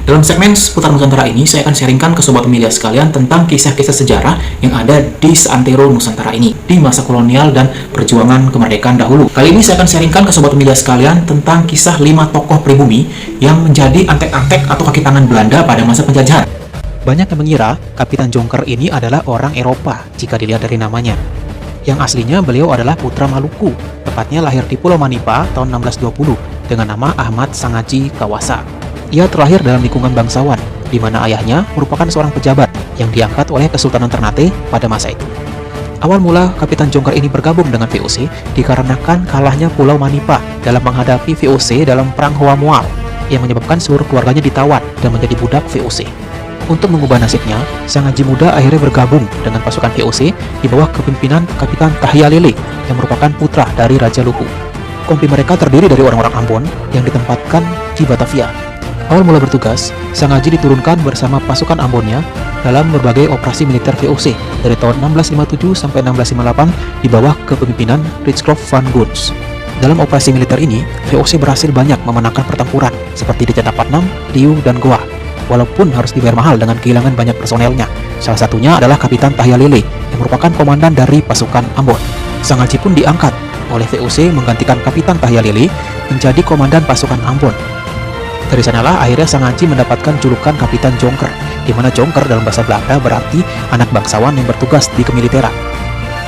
Dalam segmen seputar Nusantara ini, saya akan sharingkan ke sobat pemilih sekalian tentang kisah-kisah sejarah yang ada di seantero Nusantara ini, di masa kolonial dan perjuangan kemerdekaan dahulu. Kali ini saya akan sharingkan ke sobat pemilih sekalian tentang kisah 5 tokoh pribumi yang menjadi antek-antek atau kaki tangan Belanda pada masa penjajahan. Banyak yang mengira Kapitan Jonker ini adalah orang Eropa jika dilihat dari namanya. Yang aslinya beliau adalah putra Maluku, tepatnya lahir di Pulau Manipa tahun 1620 dengan nama Ahmad Sangaji Kawasa. Ia terlahir dalam lingkungan bangsawan, di mana ayahnya merupakan seorang pejabat yang diangkat oleh Kesultanan Ternate pada masa itu. Awal mula Kapitan Jonker ini bergabung dengan VOC dikarenakan kalahnya Pulau Manipa dalam menghadapi VOC dalam Perang Hoa Moal yang menyebabkan seluruh keluarganya ditawan dan menjadi budak VOC. Untuk mengubah nasibnya, sang Haji muda akhirnya bergabung dengan pasukan VOC di bawah kepemimpinan Kapitan Tahialele yang merupakan putra dari Raja Luhu. Kompi mereka terdiri dari orang-orang Ambon yang ditempatkan di Batavia. Awal mula bertugas, sang Haji diturunkan bersama pasukan Ambonnya dalam berbagai operasi militer VOC dari tahun 1657 sampai 1658 di bawah kepemimpinan Richcroft van Guns. Dalam operasi militer ini, VOC berhasil banyak memenangkan pertempuran seperti di Cetapatnam, Riau, dan Goa, walaupun harus dibayar mahal dengan kehilangan banyak personelnya. Salah satunya adalah Kapitan Tahialele yang merupakan komandan dari pasukan Ambon. Sang Haji pun diangkat oleh VOC menggantikan Kapitan Tahialele menjadi komandan pasukan Ambon. Dari sanalah akhirnya sang Haji mendapatkan julukan Kapitan Jonker, di mana Jonker dalam bahasa Belanda berarti anak bangsawan yang bertugas di kemiliteran.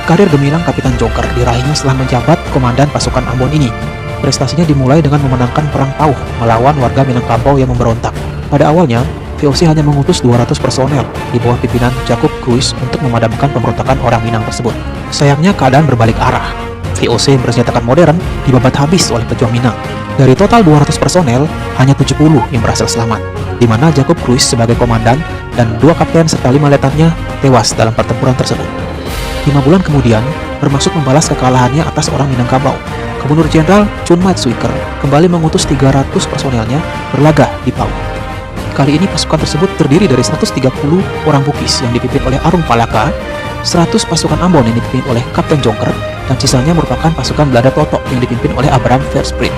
Karir gemilang Kapitan Jonker diraihnya setelah menjabat komandan pasukan Ambon ini. Prestasinya dimulai dengan memenangkan Perang Pauh melawan warga Minangkabau yang memberontak. Pada awalnya, VOC hanya mengutus 200 personel di bawah pimpinan Jacob Cruis untuk memadamkan pemberontakan orang Minang tersebut. Sayangnya keadaan berbalik arah. VOC yang bersenjatakan modern dibabat habis oleh pejuang Minang. Dari total 200 personel, hanya 70 yang berhasil selamat, di mana Jacob Cruis sebagai komandan dan 2 kapten serta 5 letnan tewas dalam pertempuran tersebut. 5 bulan kemudian, bermaksud membalas kekalahannya atas orang Minangkabau, Gubernur Jenderal Chun Matsuyker kembali mengutus 300 personelnya berlaga di Pau. Kali ini pasukan tersebut terdiri dari 130 orang Bugis yang dipimpin oleh Arung Palaka, 100 pasukan Ambon yang dipimpin oleh Kapten Jonker, dan sisanya merupakan pasukan Belanda Totok yang dipimpin oleh Abraham Versprit.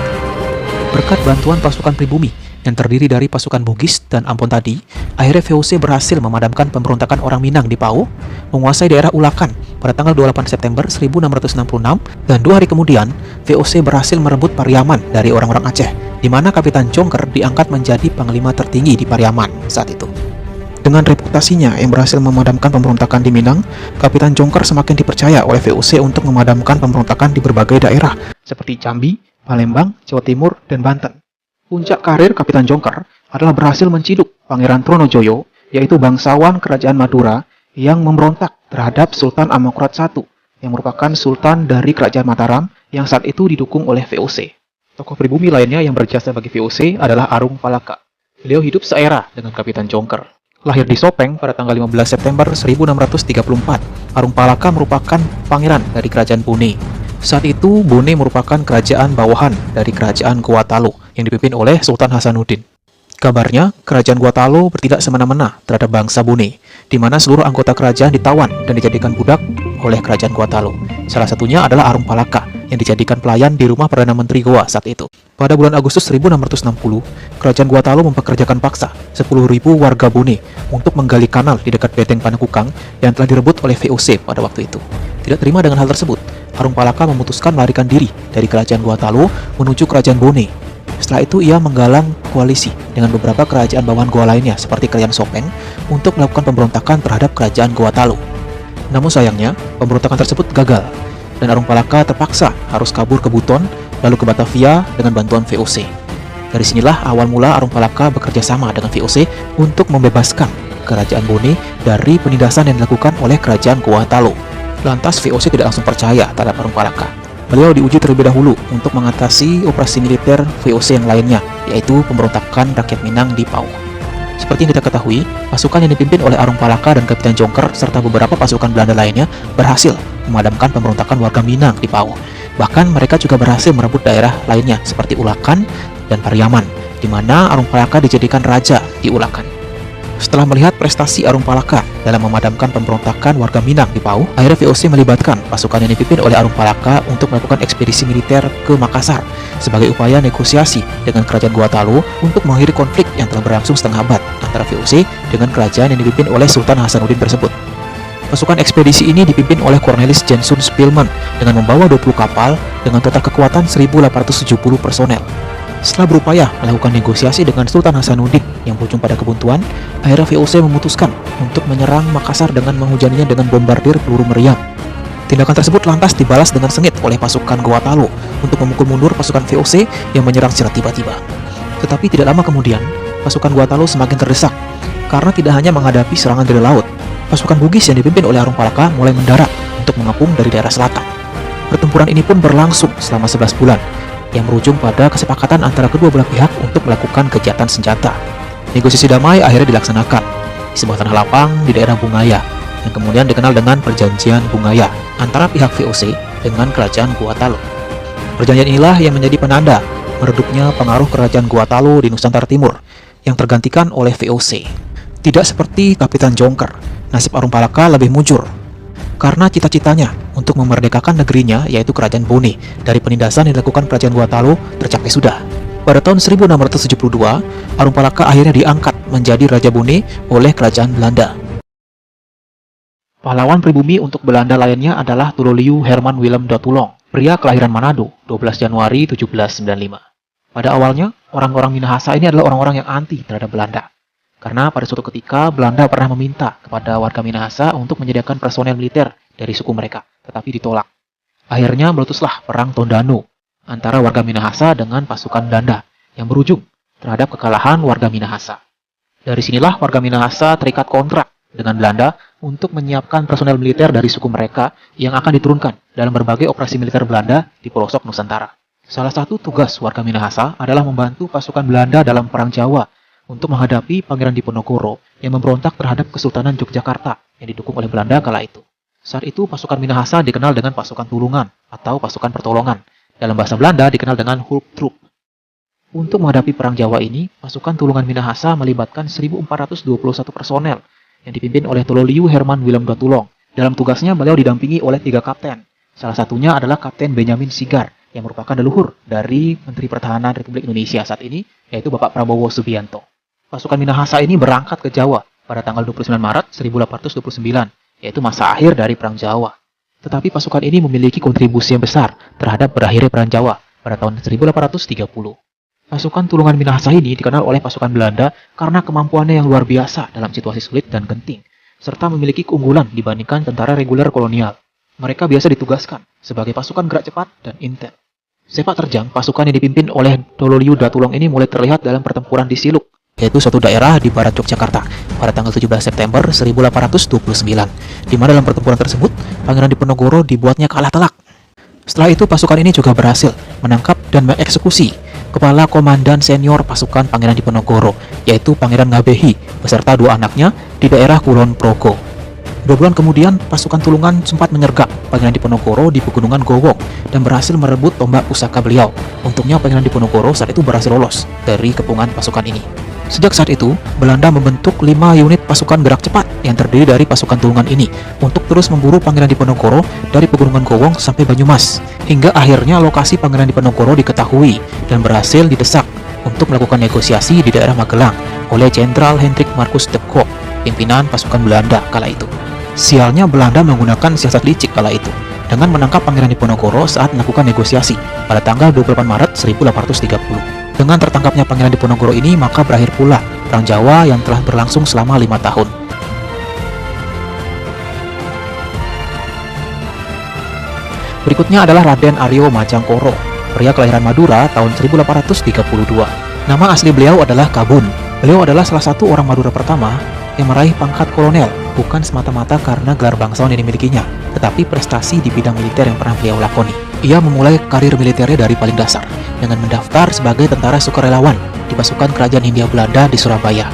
Berkat bantuan pasukan pribumi yang terdiri dari pasukan Bugis dan Ambon tadi, akhirnya VOC berhasil memadamkan pemberontakan orang Minang di Pau, menguasai daerah Ulakan pada tanggal 28 September 1666, dan 2 hari kemudian VOC berhasil merebut Pariaman dari orang-orang Aceh, di mana Kapitan Jonker diangkat menjadi panglima tertinggi di Pariaman saat itu. Dengan reputasinya yang berhasil memadamkan pemberontakan di Minang, Kapitan Jonker semakin dipercaya oleh VOC untuk memadamkan pemberontakan di berbagai daerah seperti Jambi, Palembang, Jawa Timur, dan Banten. Puncak karir Kapitan Jonker adalah berhasil menciduk Pangeran Tronojoyo, yaitu bangsawan Kerajaan Madura yang memberontak terhadap Sultan Amangkurat I, yang merupakan Sultan dari Kerajaan Mataram yang saat itu didukung oleh VOC. Tokoh pribumi lainnya yang berjasa bagi VOC adalah Arung Palaka. Beliau hidup seera dengan Kapitan Jonker. Lahir di Sopeng pada tanggal 15 September 1634, Arung Palaka merupakan pangeran dari Kerajaan Bone. Saat itu, Bone merupakan kerajaan bawahan dari Kerajaan Guatalo yang dipimpin oleh Sultan Hasanuddin. Kabarnya, Kerajaan Guatalo bertindak semena-mena terhadap bangsa Bone, di mana seluruh anggota kerajaan ditawan dan dijadikan budak oleh Kerajaan Guatalo. Salah satunya adalah Arung Palaka yang dijadikan pelayan di rumah Perdana Menteri Goa saat itu. Pada bulan Agustus 1660, Kerajaan Guatalo mempekerjakan paksa 10.000 warga Bone untuk menggali kanal di dekat Beteng Panakukang yang telah direbut oleh VOC pada waktu itu. Tidak terima dengan hal tersebut, Arung Palaka memutuskan melarikan diri dari Kerajaan Guatalo menuju Kerajaan Bone. Setelah itu ia menggalang koalisi dengan beberapa kerajaan bawahan Goa lainnya seperti Kerajaan Sopeng untuk melakukan pemberontakan terhadap Kerajaan Guatalo. Namun sayangnya, pemberontakan tersebut gagal dan Arung Palaka terpaksa harus kabur ke Buton lalu ke Batavia dengan bantuan VOC. Dari sinilah awal mula Arung Palaka bekerja sama dengan VOC untuk membebaskan Kerajaan Bone dari penindasan yang dilakukan oleh Kerajaan Guatalo. Lantas VOC tidak langsung percaya terhadap Arung Palaka. Beliau diuji terlebih dahulu untuk mengatasi operasi militer VOC yang lainnya, yaitu pemberontakan rakyat Minang di Pau. Seperti yang kita ketahui, pasukan yang dipimpin oleh Arung Palaka dan Kapitan Jonker serta beberapa pasukan Belanda lainnya berhasil memadamkan pemberontakan warga Minang di Pau. Bahkan mereka juga berhasil merebut daerah lainnya seperti Ulakan dan Pariaman, di mana Arung Palaka dijadikan raja di Ulakan. Setelah melihat prestasi Arung Palaka dalam memadamkan pemberontakan warga Minang di Pau, akhirnya VOC melibatkan pasukan yang dipimpin oleh Arung Palaka untuk melakukan ekspedisi militer ke Makassar sebagai upaya negosiasi dengan kerajaan Gorontalo untuk mengakhiri konflik yang telah berlangsung setengah abad antara VOC dengan kerajaan yang dipimpin oleh Sultan Hasanuddin tersebut. Pasukan ekspedisi ini dipimpin oleh Cornelis Jensun Spilman dengan membawa 20 kapal dengan total kekuatan 1.870 personel. Setelah berupaya melakukan negosiasi dengan Sultan Hasanuddin yang berujung pada kebuntuan, akhirnya VOC memutuskan untuk menyerang Makassar dengan menghujaninya dengan bombardir peluru meriam. Tindakan tersebut lantas dibalas dengan sengit oleh pasukan Gorontalo untuk memukul mundur pasukan VOC yang menyerang secara tiba-tiba. Tetapi tidak lama kemudian, pasukan Gorontalo semakin terdesak karena tidak hanya menghadapi serangan dari laut, pasukan Bugis yang dipimpin oleh Arung Palaka mulai mendarat untuk mengepung dari daerah selatan. Pertempuran ini pun berlangsung selama 11 bulan, yang berujung pada kesepakatan antara kedua belah pihak untuk melakukan gencatan senjata. Negosiasi damai akhirnya dilaksanakan di sebuah tanah lapang di daerah Bungaya, yang kemudian dikenal dengan Perjanjian Bungaya antara pihak VOC dengan kerajaan Gorontalo. Perjanjian inilah yang menjadi penanda meredupnya pengaruh kerajaan Gorontalo di Nusantara Timur yang tergantikan oleh VOC. Tidak seperti Kapitan Jongker, nasib Arung Palaka lebih mujur karena cita-citanya untuk memerdekakan negerinya, yaitu Kerajaan Bone, dari penindasan yang dilakukan Kerajaan Gorontalo tercapai sudah. Pada tahun 1672, Arung Palaka akhirnya diangkat menjadi Raja Bone oleh Kerajaan Belanda. Pahlawan pribumi untuk Belanda lainnya adalah Tuloliu Herman Willem Datulong, pria kelahiran Manado, 12 Januari 1795. Pada awalnya, orang-orang Minahasa ini adalah orang-orang yang anti terhadap Belanda. Karena pada suatu ketika Belanda pernah meminta kepada warga Minahasa untuk menyediakan personel militer dari suku mereka, tetapi ditolak. Akhirnya meletuslah perang Tondano antara warga Minahasa dengan pasukan Belanda yang berujung terhadap kekalahan warga Minahasa. Dari sinilah warga Minahasa terikat kontrak dengan Belanda untuk menyiapkan personel militer dari suku mereka yang akan diturunkan dalam berbagai operasi militer Belanda di pelosok Nusantara. Salah satu tugas warga Minahasa adalah membantu pasukan Belanda dalam Perang Jawa untuk menghadapi Pangeran Diponegoro yang memberontak terhadap Kesultanan Yogyakarta yang didukung oleh Belanda kala itu. Saat itu pasukan Minahasa dikenal dengan pasukan tulungan atau pasukan pertolongan. Dalam bahasa Belanda dikenal dengan Hulptroep. Untuk menghadapi Perang Jawa ini, pasukan tulungan Minahasa melibatkan 1.421 personel yang dipimpin oleh Tuloliu Herman Willem Datulong. Dalam tugasnya beliau didampingi oleh 3 kapten. Salah satunya adalah Kapten Benyamin Sigar yang merupakan leluhur dari Menteri Pertahanan Republik Indonesia saat ini, yaitu Bapak Prabowo Subianto. Pasukan Minahasa ini berangkat ke Jawa pada tanggal 29 Maret 1829, yaitu masa akhir dari Perang Jawa. Tetapi pasukan ini memiliki kontribusi yang besar terhadap berakhirnya Perang Jawa pada tahun 1830. Pasukan tulungan Minahasa ini dikenal oleh pasukan Belanda karena kemampuannya yang luar biasa dalam situasi sulit dan genting, serta memiliki keunggulan dibandingkan tentara reguler kolonial. Mereka biasa ditugaskan sebagai pasukan gerak cepat dan intel. Sepak terjang pasukan yang dipimpin oleh Tuloliu Datulong ini mulai terlihat dalam pertempuran di Siluk, yaitu suatu daerah di barat Yogyakarta pada tanggal 17 September 1829, di mana dalam pertempuran tersebut Pangeran Diponegoro dibuatnya kalah telak. Setelah itu pasukan ini juga berhasil menangkap dan mengeksekusi kepala komandan senior pasukan Pangeran Diponegoro, yaitu Pangeran Ngabehi beserta 2 anaknya di daerah Kulon Progo. 2 bulan kemudian, pasukan tulungan sempat menyergap Pangeran Diponegoro di Pegunungan Gowong dan berhasil merebut tombak pusaka beliau. Untungnya Pangeran Diponegoro saat itu berhasil lolos dari kepungan pasukan ini. Sejak saat itu, Belanda membentuk 5 unit pasukan gerak cepat yang terdiri dari pasukan tulungan ini untuk terus memburu Pangeran Diponegoro dari Pegunungan Gowong sampai Banyumas, hingga akhirnya lokasi Pangeran Diponegoro diketahui dan berhasil didesak untuk melakukan negosiasi di daerah Magelang oleh Jenderal Hendrik Marcus de Kock, pimpinan pasukan Belanda kala itu. Sialnya Belanda menggunakan siasat licik kala itu dengan menangkap Pangeran Diponegoro saat melakukan negosiasi pada tanggal 28 Maret 1830. Dengan tertangkapnya Pangeran Diponegoro ini, maka berakhir pula Perang Jawa yang telah berlangsung selama 5 tahun. Berikutnya adalah Raden Aryo Majangkoro, pria kelahiran Madura tahun 1832. Nama asli beliau adalah Kabun. Beliau adalah salah satu orang Madura pertama yang meraih pangkat kolonel, bukan semata-mata karena gelar bangsawan yang dimilikinya, tetapi prestasi di bidang militer yang pernah beliau lakoni. Ia memulai karir militernya dari paling dasar, dengan mendaftar sebagai tentara sukarelawan di pasukan Kerajaan Hindia Belanda di Surabaya.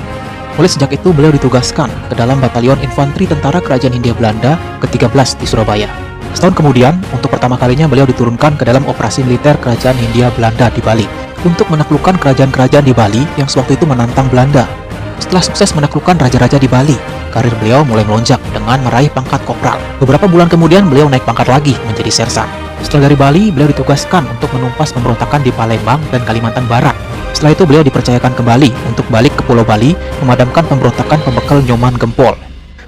Mulai sejak itu beliau ditugaskan ke dalam Batalion Infanteri Tentara Kerajaan Hindia Belanda ke-13 di Surabaya. Setahun kemudian, untuk pertama kalinya beliau diturunkan ke dalam operasi militer Kerajaan Hindia Belanda di Bali, untuk menaklukkan kerajaan-kerajaan di Bali yang sewaktu itu menantang Belanda. Setelah sukses menaklukkan raja-raja di Bali, karir beliau mulai melonjak dengan meraih pangkat kopral. Beberapa bulan kemudian beliau naik pangkat lagi menjadi sersan. Setelah dari Bali, beliau ditugaskan untuk menumpas pemberontakan di Palembang dan Kalimantan Barat. Setelah itu beliau dipercayakan kembali untuk balik ke Pulau Bali, memadamkan pemberontakan pembekal Nyoman Gempol.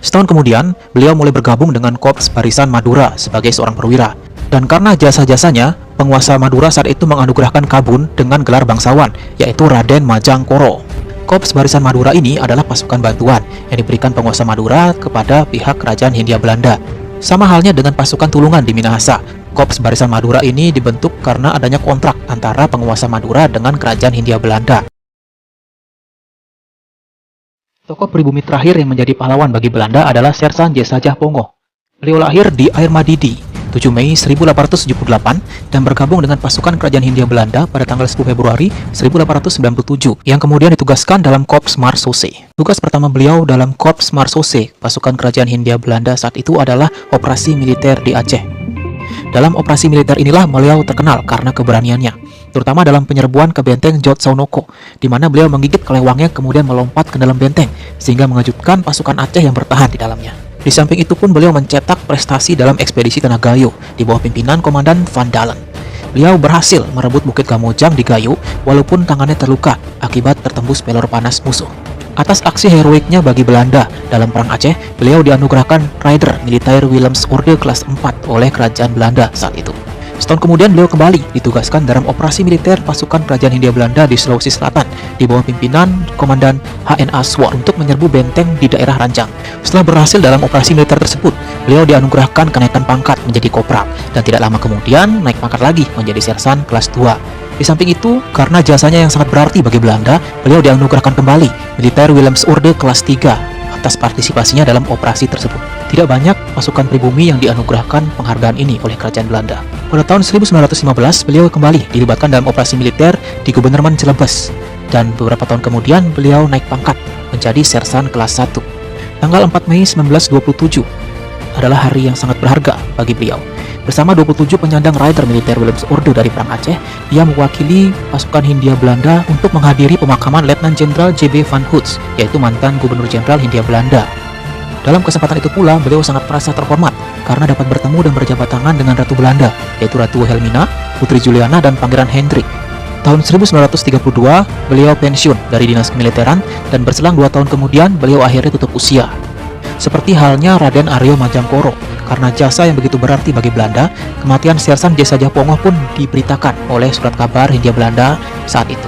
Setahun kemudian, beliau mulai bergabung dengan Korps Barisan Madura sebagai seorang perwira. Dan karena jasa-jasanya, penguasa Madura saat itu menganugerahkan Kabun dengan gelar bangsawan, yaitu Raden Majangkoro. Korps Barisan Madura ini adalah pasukan bantuan yang diberikan penguasa Madura kepada pihak kerajaan Hindia Belanda. Sama halnya dengan pasukan tulungan di Minahasa, Korps Barisan Madura ini dibentuk karena adanya kontrak antara penguasa Madura dengan kerajaan Hindia Belanda. Tokoh pribumi terakhir yang menjadi pahlawan bagi Belanda adalah Sersan Jesajah Pongoh. Beliau lahir di Air Madidi, 7 Mei 1878 dan bergabung dengan pasukan kerajaan Hindia Belanda pada tanggal 10 Februari 1897 yang kemudian ditugaskan dalam Korps Marsose. Tugas pertama beliau dalam Korps Marsose, pasukan kerajaan Hindia Belanda saat itu adalah operasi militer di Aceh. Dalam operasi militer inilah beliau terkenal karena keberaniannya, terutama dalam penyerbuan ke benteng Jod Saunoko, di mana beliau menggigit kelewangnya kemudian melompat ke dalam benteng sehingga mengejutkan pasukan Aceh yang bertahan di dalamnya. Di samping itu pun beliau mencetak prestasi dalam ekspedisi Tanah Gayo di bawah pimpinan Komandan Van Dalen. Beliau berhasil merebut Bukit Kamojang di Gayo walaupun tangannya terluka akibat tertembus pelor panas musuh. Atas aksi heroiknya bagi Belanda dalam Perang Aceh, beliau dianugerahkan Raider Militair Willems Orde kelas 4 oleh kerajaan Belanda saat itu. Setahun kemudian beliau kembali ditugaskan dalam operasi militer pasukan kerajaan Hindia Belanda di Sulawesi Selatan di bawah pimpinan Komandan HNA Swart untuk menyerbu benteng di daerah Ranjang. Setelah berhasil dalam operasi militer tersebut, beliau dianugerahkan kenaikan pangkat menjadi kopral dan tidak lama kemudian naik pangkat lagi menjadi sersan kelas 2. Di samping itu, karena jasanya yang sangat berarti bagi Belanda, beliau dianugerahkan kembali Militair Willems Orde kelas 3 atas partisipasinya dalam operasi tersebut. Tidak banyak pasukan pribumi yang dianugerahkan penghargaan ini oleh kerajaan Belanda. Pada tahun 1915, beliau kembali dilibatkan dalam operasi militer di Gubernemen Celebes, dan beberapa tahun kemudian beliau naik pangkat menjadi sersan kelas 1. Tanggal 4 Mei 1927 adalah hari yang sangat berharga bagi beliau. Bersama 27 penyandang Raider Militer Willems Orde dari Perang Aceh, dia mewakili pasukan Hindia Belanda untuk menghadiri pemakaman Letnan Jenderal J.B. van Hoots, yaitu mantan Gubernur Jenderal Hindia Belanda. Dalam kesempatan itu pula, beliau sangat merasa terhormat karena dapat bertemu dan berjabat tangan dengan Ratu Belanda, yaitu Ratu Wilhelmina, Putri Juliana, dan Pangeran Hendrik. Tahun 1932, beliau pensiun dari dinas kemiliteran dan berselang 2 tahun kemudian beliau akhirnya tutup usia. Seperti halnya Raden Aryo Majangkoro, karena jasa yang begitu berarti bagi Belanda, kematian Sersan Jesajah Pongoh pun diberitakan oleh surat kabar Hindia Belanda saat itu.